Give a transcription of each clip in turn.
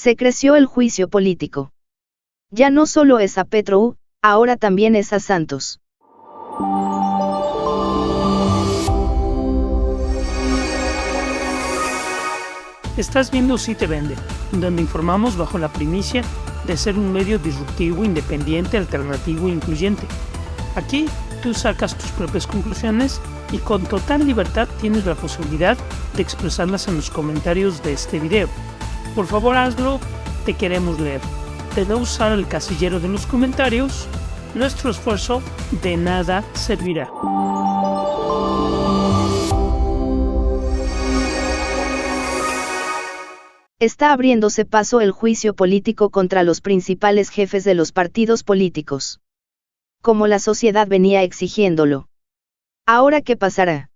Se creció el juicio político. Ya no solo es a Petro, ahora también es a Santos. Estás viendo Si Te Vende, donde informamos bajo la primicia de ser un medio disruptivo, independiente, alternativo e incluyente. Aquí tú sacas tus propias conclusiones y con total libertad tienes la posibilidad de expresarlas en los comentarios de este video. Por favor hazlo, te queremos leer. De no usar el casillero de los comentarios, nuestro esfuerzo de nada servirá. Está abriéndose paso el juicio político contra los principales jefes de los partidos políticos. Como la sociedad venía exigiéndolo. ¿Ahora qué pasará?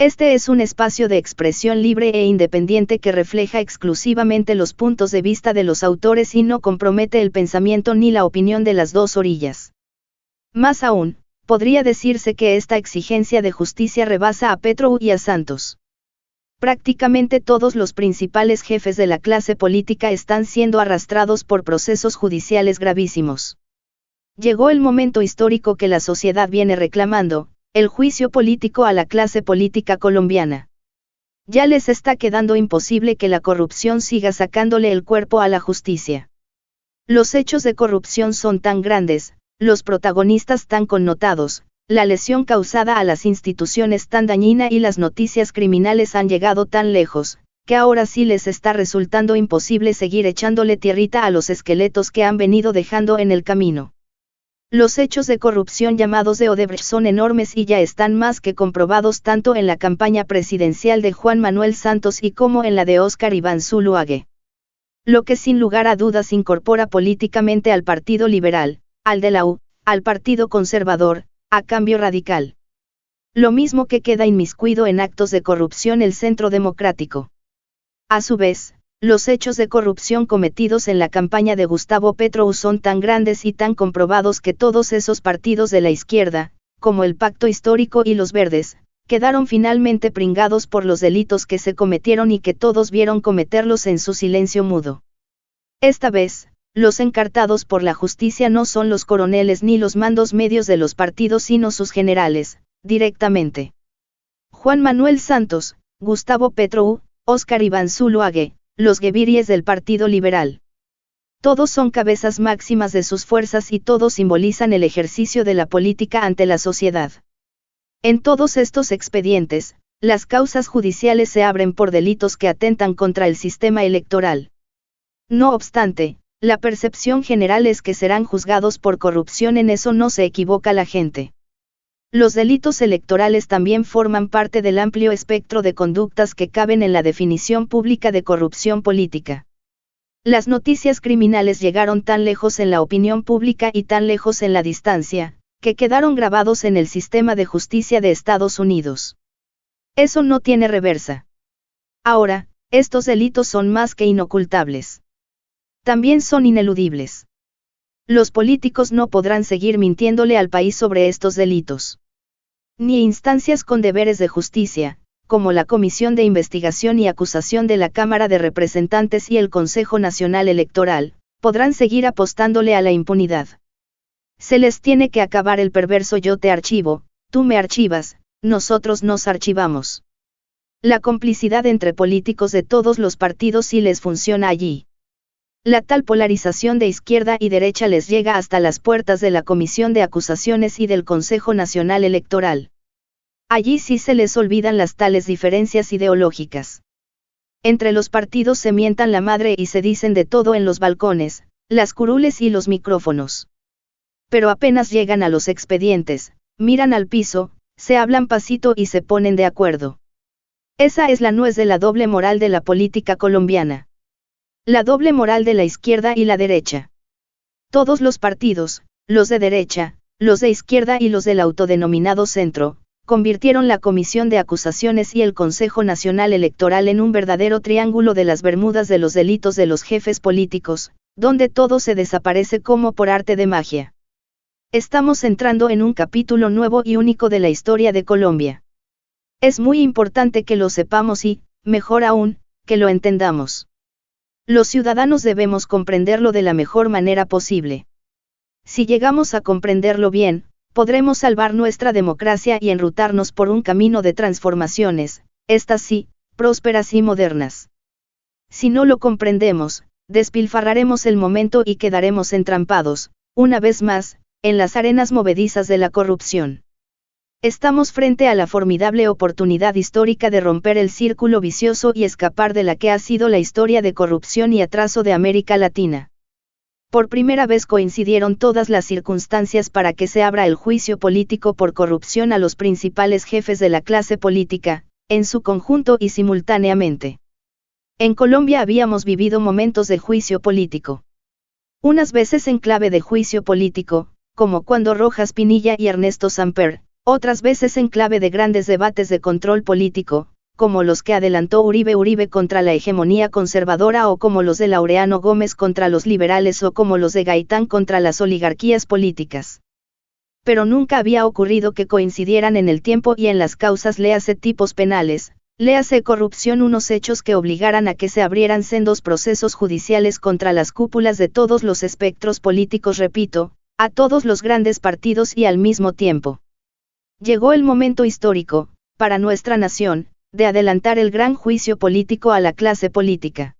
Este es un espacio de expresión libre e independiente que refleja exclusivamente los puntos de vista de los autores y no compromete el pensamiento ni la opinión de las dos orillas. Más aún, podría decirse que esta exigencia de justicia rebasa a Petro y a Santos. Prácticamente todos los principales jefes de la clase política están siendo arrastrados por procesos judiciales gravísimos. Llegó el momento histórico que la sociedad viene reclamando, el juicio político a la clase política colombiana. Ya les está quedando imposible que la corrupción siga sacándole el cuerpo a la justicia. Los hechos de corrupción son tan grandes, los protagonistas tan connotados, la lesión causada a las instituciones tan dañina y las noticias criminales han llegado tan lejos, que ahora sí les está resultando imposible seguir echándole tierrita a los esqueletos que han venido dejando en el camino. Los hechos de corrupción llamados de Odebrecht son enormes y ya están más que comprobados tanto en la campaña presidencial de Juan Manuel Santos y como en la de Óscar Iván Zuluaga. Lo que sin lugar a dudas incorpora políticamente al Partido Liberal, al de la U, al Partido Conservador, a Cambio Radical. Lo mismo que queda inmiscuido en actos de corrupción el Centro Democrático. A su vez, los hechos de corrupción cometidos en la campaña de Gustavo Petro son tan grandes y tan comprobados que todos esos partidos de la izquierda, como el Pacto Histórico y los Verdes, quedaron finalmente pringados por los delitos que se cometieron y que todos vieron cometerlos en su silencio mudo. Esta vez, los encartados por la justicia no son los coroneles ni los mandos medios de los partidos sino sus generales, directamente. Juan Manuel Santos, Gustavo Petro, Óscar Iván Zuluaga, los gueviries del Partido Liberal. Todos son cabezas máximas de sus fuerzas y todos simbolizan el ejercicio de la política ante la sociedad. En todos estos expedientes, las causas judiciales se abren por delitos que atentan contra el sistema electoral. No obstante, la percepción general es que serán juzgados por corrupción, en eso no se equivoca la gente. Los delitos electorales también forman parte del amplio espectro de conductas que caben en la definición pública de corrupción política. Las noticias criminales llegaron tan lejos en la opinión pública y tan lejos en la distancia, que quedaron grabados en el sistema de justicia de Estados Unidos. Eso no tiene reversa. Ahora, estos delitos son más que inocultables. También son ineludibles. Los políticos no podrán seguir mintiéndole al país sobre estos delitos. Ni instancias con deberes de justicia, como la Comisión de Investigación y Acusación de la Cámara de Representantes y el Consejo Nacional Electoral, podrán seguir apostándole a la impunidad. Se les tiene que acabar el perverso yo te archivo, tú me archivas, nosotros nos archivamos. La complicidad entre políticos de todos los partidos sí les funciona allí. La tal polarización de izquierda y derecha les llega hasta las puertas de la Comisión de Acusaciones y del Consejo Nacional Electoral. Allí sí se les olvidan las tales diferencias ideológicas. Entre los partidos se mientan la madre y se dicen de todo en los balcones, las curules y los micrófonos. Pero apenas llegan a los expedientes, miran al piso, se hablan pasito y se ponen de acuerdo. Esa es la nuez de la doble moral de la política colombiana. La doble moral de la izquierda y la derecha. Todos los partidos, los de derecha, los de izquierda y los del autodenominado centro, convirtieron la Comisión de Acusaciones y el Consejo Nacional Electoral en un verdadero triángulo de las Bermudas de los delitos de los jefes políticos, donde todo se desaparece como por arte de magia. Estamos entrando en un capítulo nuevo y único de la historia de Colombia. Es muy importante que lo sepamos y, mejor aún, que lo entendamos. Los ciudadanos debemos comprenderlo de la mejor manera posible. Si llegamos a comprenderlo bien, podremos salvar nuestra democracia y enrutarnos por un camino de transformaciones, estas sí, prósperas y modernas. Si no lo comprendemos, despilfarraremos el momento y quedaremos entrampados, una vez más, en las arenas movedizas de la corrupción. Estamos frente a la formidable oportunidad histórica de romper el círculo vicioso y escapar de la que ha sido la historia de corrupción y atraso de América Latina. Por primera vez coincidieron todas las circunstancias para que se abra el juicio político por corrupción a los principales jefes de la clase política, en su conjunto y simultáneamente. En Colombia habíamos vivido momentos de juicio político. Unas veces en clave de juicio político, como cuando Rojas Pinilla y Ernesto Samper, otras veces en clave de grandes debates de control político, como los que adelantó Uribe contra la hegemonía conservadora o como los de Laureano Gómez contra los liberales o como los de Gaitán contra las oligarquías políticas. Pero nunca había ocurrido que coincidieran en el tiempo y en las causas, léase tipos penales, léase corrupción, unos hechos que obligaran a que se abrieran sendos procesos judiciales contra las cúpulas de todos los espectros políticos, repito, a todos los grandes partidos y al mismo tiempo. Llegó el momento histórico, para nuestra nación, de adelantar el gran juicio político a la clase política.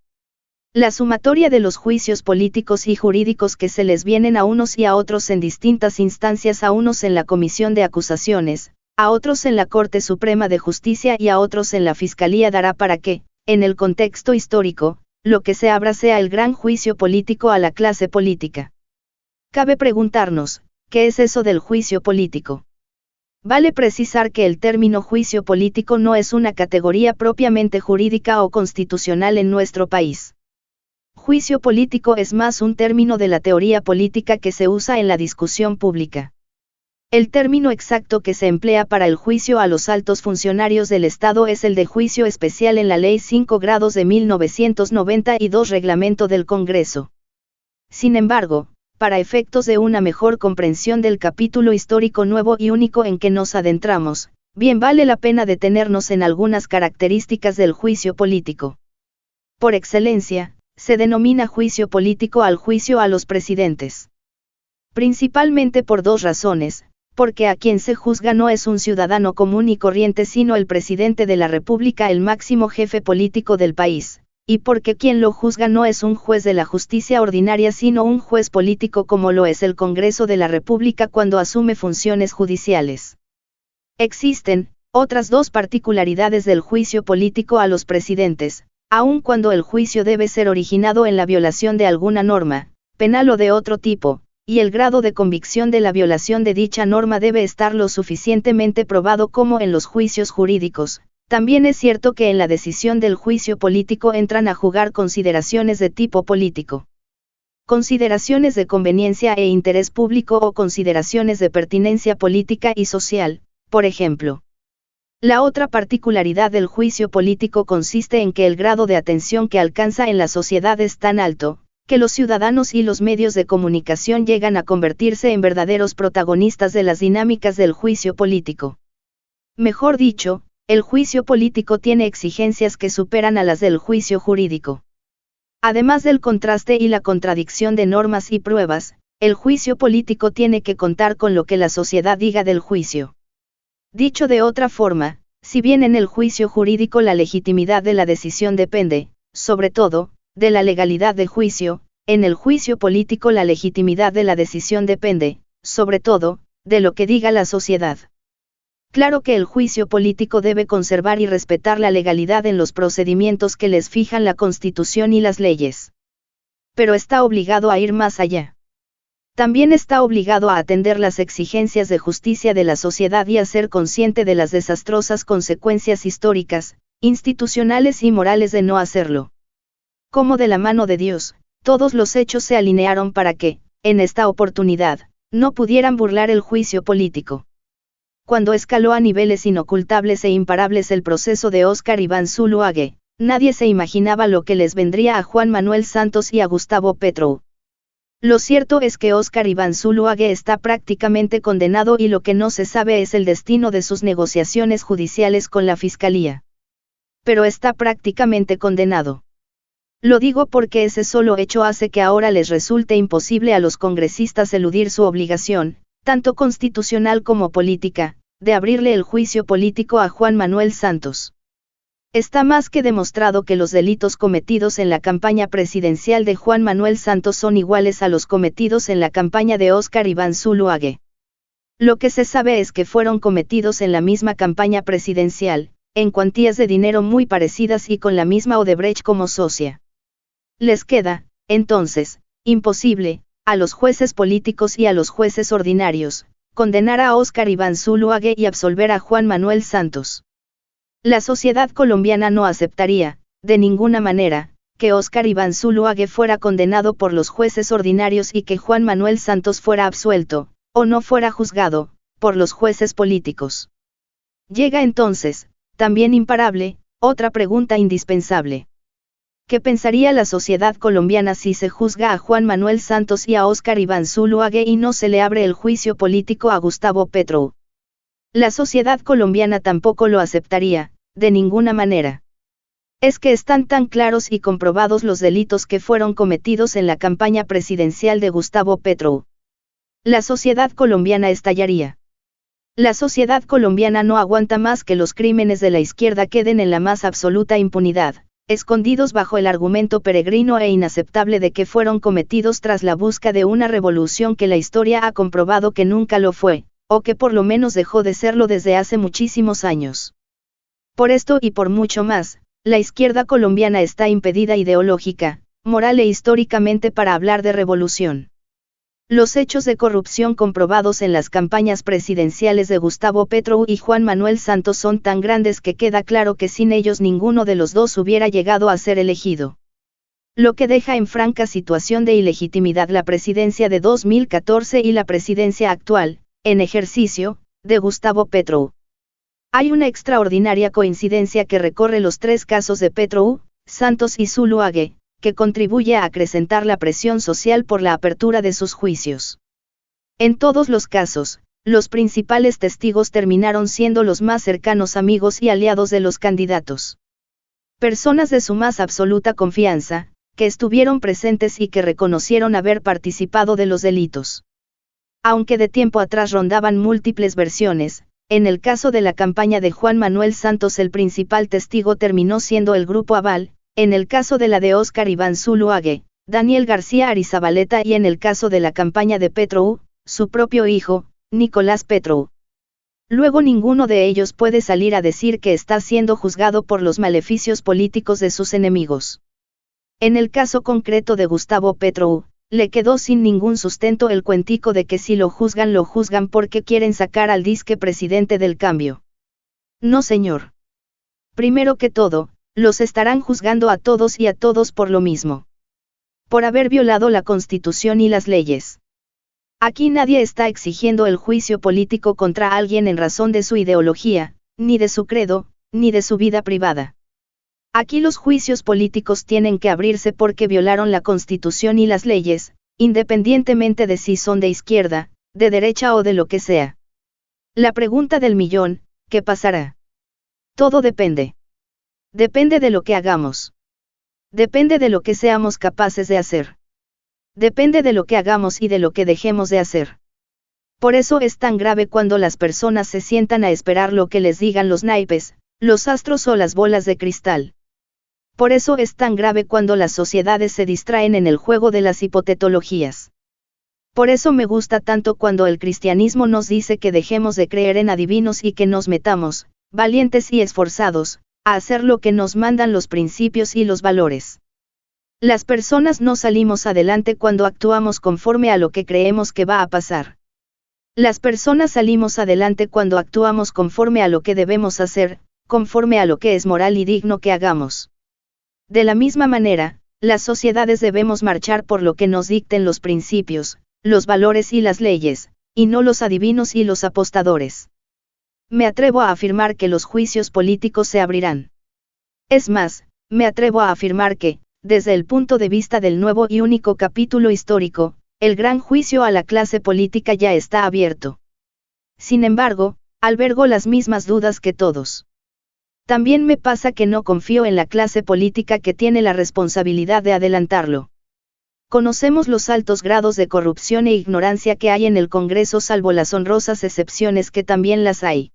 La sumatoria de los juicios políticos y jurídicos que se les vienen a unos y a otros en distintas instancias, a unos en la Comisión de Acusaciones, a otros en la Corte Suprema de Justicia y a otros en la Fiscalía, dará para que, en el contexto histórico, lo que se abra sea el gran juicio político a la clase política. Cabe preguntarnos, ¿qué es eso del juicio político? Vale precisar que el término juicio político no es una categoría propiamente jurídica o constitucional en nuestro país. Juicio político es más un término de la teoría política que se usa en la discusión pública. El término exacto que se emplea para el juicio a los altos funcionarios del Estado es el de juicio especial en la Ley 5 grados de 1992, Reglamento del Congreso. Sin embargo, para efectos de una mejor comprensión del capítulo histórico nuevo y único en que nos adentramos, bien vale la pena detenernos en algunas características del juicio político. Por excelencia, se denomina juicio político al juicio a los presidentes. Principalmente por dos razones: porque a quien se juzga no es un ciudadano común y corriente sino el presidente de la República, el máximo jefe político del país, y porque quien lo juzga no es un juez de la justicia ordinaria sino un juez político como lo es el Congreso de la República cuando asume funciones judiciales. Existen otras dos particularidades del juicio político a los presidentes, aun cuando el juicio debe ser originado en la violación de alguna norma, penal o de otro tipo, y el grado de convicción de la violación de dicha norma debe estar lo suficientemente probado como en los juicios jurídicos. También es cierto que en la decisión del juicio político entran a jugar consideraciones de tipo político. Consideraciones de conveniencia e interés público o consideraciones de pertinencia política y social, por ejemplo. La otra particularidad del juicio político consiste en que el grado de atención que alcanza en la sociedad es tan alto, que los ciudadanos y los medios de comunicación llegan a convertirse en verdaderos protagonistas de las dinámicas del juicio político. Mejor dicho, el juicio político tiene exigencias que superan a las del juicio jurídico. Además del contraste y la contradicción de normas y pruebas, el juicio político tiene que contar con lo que la sociedad diga del juicio. Dicho de otra forma, si bien en el juicio jurídico la legitimidad de la decisión depende, sobre todo, de la legalidad de juicio, en el juicio político la legitimidad de la decisión depende, sobre todo, de lo que diga la sociedad. Claro que el juicio político debe conservar y respetar la legalidad en los procedimientos que les fijan la Constitución y las leyes. Pero está obligado a ir más allá. También está obligado a atender las exigencias de justicia de la sociedad y a ser consciente de las desastrosas consecuencias históricas, institucionales y morales de no hacerlo. Como de la mano de Dios, todos los hechos se alinearon para que, en esta oportunidad, no pudieran burlar el juicio político. Cuando escaló a niveles inocultables e imparables el proceso de Óscar Iván Zuluaga, nadie se imaginaba lo que les vendría a Juan Manuel Santos y a Gustavo Petro. Lo cierto es que Óscar Iván Zuluaga está prácticamente condenado y lo que no se sabe es el destino de sus negociaciones judiciales con la Fiscalía. Pero está prácticamente condenado. Lo digo porque ese solo hecho hace que ahora les resulte imposible a los congresistas eludir su obligación, tanto constitucional como política, de abrirle el juicio político a Juan Manuel Santos. Está más que demostrado que los delitos cometidos en la campaña presidencial de Juan Manuel Santos son iguales a los cometidos en la campaña de Óscar Iván Zuluaga. Lo que se sabe es que fueron cometidos en la misma campaña presidencial, en cuantías de dinero muy parecidas y con la misma Odebrecht como socia. Les queda, entonces, imposible, a los jueces políticos y a los jueces ordinarios, condenar a Óscar Iván Zuluaga y absolver a Juan Manuel Santos. La sociedad colombiana no aceptaría, de ninguna manera, que Óscar Iván Zuluaga fuera condenado por los jueces ordinarios y que Juan Manuel Santos fuera absuelto, o no fuera juzgado, por los jueces políticos. Llega entonces, también imparable, otra pregunta indispensable. ¿Qué pensaría la sociedad colombiana si se juzga a Juan Manuel Santos y a Óscar Iván Zuluaga y no se le abre el juicio político a Gustavo Petro? La sociedad colombiana tampoco lo aceptaría, de ninguna manera. Es que están tan claros y comprobados los delitos que fueron cometidos en la campaña presidencial de Gustavo Petro. La sociedad colombiana estallaría. La sociedad colombiana no aguanta más que los crímenes de la izquierda queden en la más absoluta impunidad, escondidos bajo el argumento peregrino e inaceptable de que fueron cometidos tras la busca de una revolución que la historia ha comprobado que nunca lo fue, o que por lo menos dejó de serlo desde hace muchísimos años. Por esto y por mucho más, la izquierda colombiana está impedida ideológica, moral e históricamente para hablar de revolución. Los hechos de corrupción comprobados en las campañas presidenciales de Gustavo Petro y Juan Manuel Santos son tan grandes que queda claro que sin ellos ninguno de los dos hubiera llegado a ser elegido. Lo que deja en franca situación de ilegitimidad la presidencia de 2014 y la presidencia actual, en ejercicio, de Gustavo Petro. Hay una extraordinaria coincidencia que recorre los tres casos de Petro, Santos y Zuluaga, que contribuye a acrecentar la presión social por la apertura de sus juicios. En todos los casos, los principales testigos terminaron siendo los más cercanos amigos y aliados de los candidatos. Personas de su más absoluta confianza, que estuvieron presentes y que reconocieron haber participado de los delitos. Aunque de tiempo atrás rondaban múltiples versiones, en el caso de la campaña de Juan Manuel Santos el principal testigo terminó siendo el Grupo Aval, en el caso de la de Óscar Iván Zuluaga, Daniel García Arizabaleta y en el caso de la campaña de Petro, su propio hijo, Nicolás Petro. Luego ninguno de ellos puede salir a decir que está siendo juzgado por los maleficios políticos de sus enemigos. En el caso concreto de Gustavo Petro, le quedó sin ningún sustento el cuentico de que si lo juzgan porque quieren sacar al disque presidente del cambio. No señor. Primero que todo, los estarán juzgando a todos por lo mismo. Por haber violado la Constitución y las leyes. Aquí nadie está exigiendo el juicio político contra alguien en razón de su ideología, ni de su credo, ni de su vida privada. Aquí los juicios políticos tienen que abrirse porque violaron la Constitución y las leyes, independientemente de si son de izquierda, de derecha o de lo que sea. La pregunta del millón, ¿qué pasará? Todo depende. Depende de lo que hagamos. Depende de lo que seamos capaces de hacer. Depende de lo que hagamos y de lo que dejemos de hacer. Por eso es tan grave cuando las personas se sientan a esperar lo que les digan los naipes, los astros o las bolas de cristal. Por eso es tan grave cuando las sociedades se distraen en el juego de las hipotetologías. Por eso me gusta tanto cuando el cristianismo nos dice que dejemos de creer en adivinos y que nos metamos, valientes y esforzados, a hacer lo que nos mandan los principios y los valores. Las personas no salimos adelante cuando actuamos conforme a lo que creemos que va a pasar. Las personas salimos adelante cuando actuamos conforme a lo que debemos hacer, conforme a lo que es moral y digno que hagamos. De la misma manera, las sociedades debemos marchar por lo que nos dicten los principios, los valores y las leyes, y no los adivinos y los apostadores. Me atrevo a afirmar que los juicios políticos se abrirán. Es más, me atrevo a afirmar que, desde el punto de vista del nuevo y único capítulo histórico, el gran juicio a la clase política ya está abierto. Sin embargo, albergo las mismas dudas que todos. También me pasa que no confío en la clase política que tiene la responsabilidad de adelantarlo. Conocemos los altos grados de corrupción e ignorancia que hay en el Congreso, salvo las honrosas excepciones que también las hay.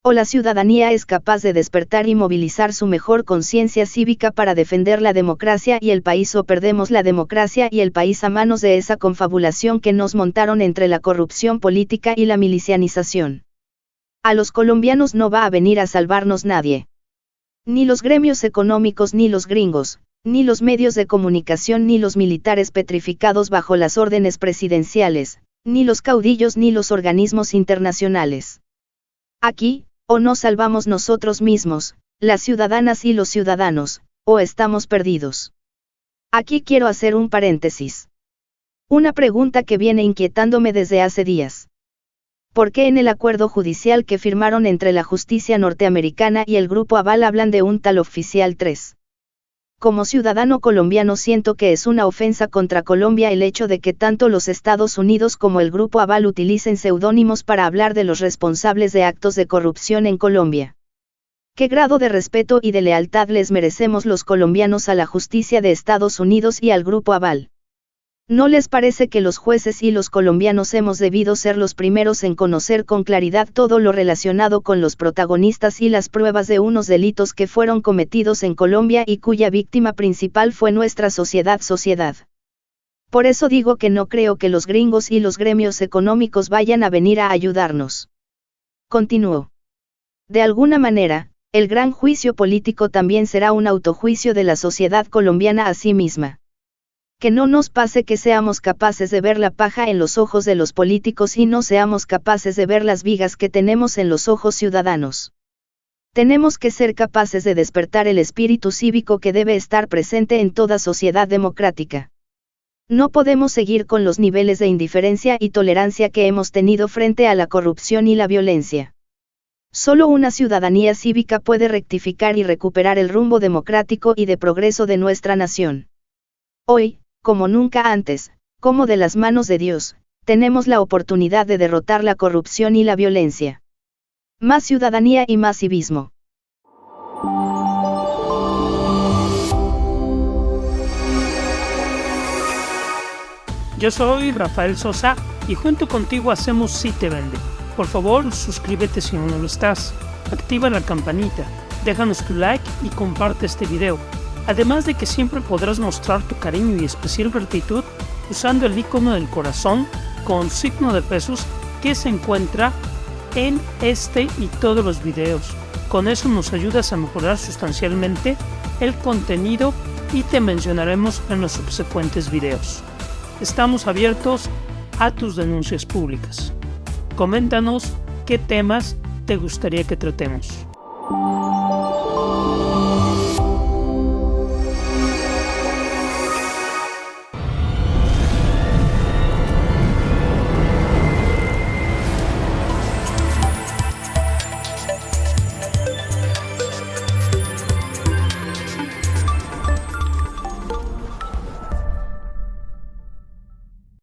O la ciudadanía es capaz de despertar y movilizar su mejor conciencia cívica para defender la democracia y el país, o perdemos la democracia y el país a manos de esa confabulación que nos montaron entre la corrupción política y la milicianización. A los colombianos no va a venir a salvarnos nadie. Ni los gremios económicos, ni los gringos, ni los medios de comunicación, ni los militares petrificados bajo las órdenes presidenciales, ni los caudillos, ni los organismos internacionales. Aquí, o nos salvamos nosotros mismos, las ciudadanas y los ciudadanos, o estamos perdidos. Aquí quiero hacer un paréntesis. Una pregunta que viene inquietándome desde hace días. ¿Por qué en el acuerdo judicial que firmaron entre la justicia norteamericana y el Grupo Aval hablan de un tal oficial 3? Como ciudadano colombiano siento que es una ofensa contra Colombia el hecho de que tanto los Estados Unidos como el Grupo Aval utilicen seudónimos para hablar de los responsables de actos de corrupción en Colombia. ¿Qué grado de respeto y de lealtad les merecemos los colombianos a la justicia de Estados Unidos y al Grupo Aval? ¿No les parece que los jueces y los colombianos hemos debido ser los primeros en conocer con claridad todo lo relacionado con los protagonistas y las pruebas de unos delitos que fueron cometidos en Colombia y cuya víctima principal fue nuestra sociedad? Por eso digo que no creo que los gringos y los gremios económicos vayan a venir a ayudarnos. Continuó. De alguna manera, el gran juicio político también será un autojuicio de la sociedad colombiana a sí misma. Que no nos pase que seamos capaces de ver la paja en los ojos de los políticos y no seamos capaces de ver las vigas que tenemos en los ojos ciudadanos. Tenemos que ser capaces de despertar el espíritu cívico que debe estar presente en toda sociedad democrática. No podemos seguir con los niveles de indiferencia y tolerancia que hemos tenido frente a la corrupción y la violencia. Solo una ciudadanía cívica puede rectificar y recuperar el rumbo democrático y de progreso de nuestra nación. Hoy, como nunca antes, como de las manos de Dios, tenemos la oportunidad de derrotar la corrupción y la violencia. Más ciudadanía y más civismo. Yo soy Rafael Sosa y junto contigo hacemos Si Te Vende. Por favor, suscríbete si aún no lo estás. Activa la campanita, déjanos tu like y comparte este video. Además de que siempre podrás mostrar tu cariño y especial gratitud usando el icono del corazón con signo de pesos que se encuentra en este y todos los videos. Con eso nos ayudas a mejorar sustancialmente el contenido y te mencionaremos en los subsecuentes videos. Estamos abiertos a tus denuncias públicas. Coméntanos qué temas te gustaría que tratemos.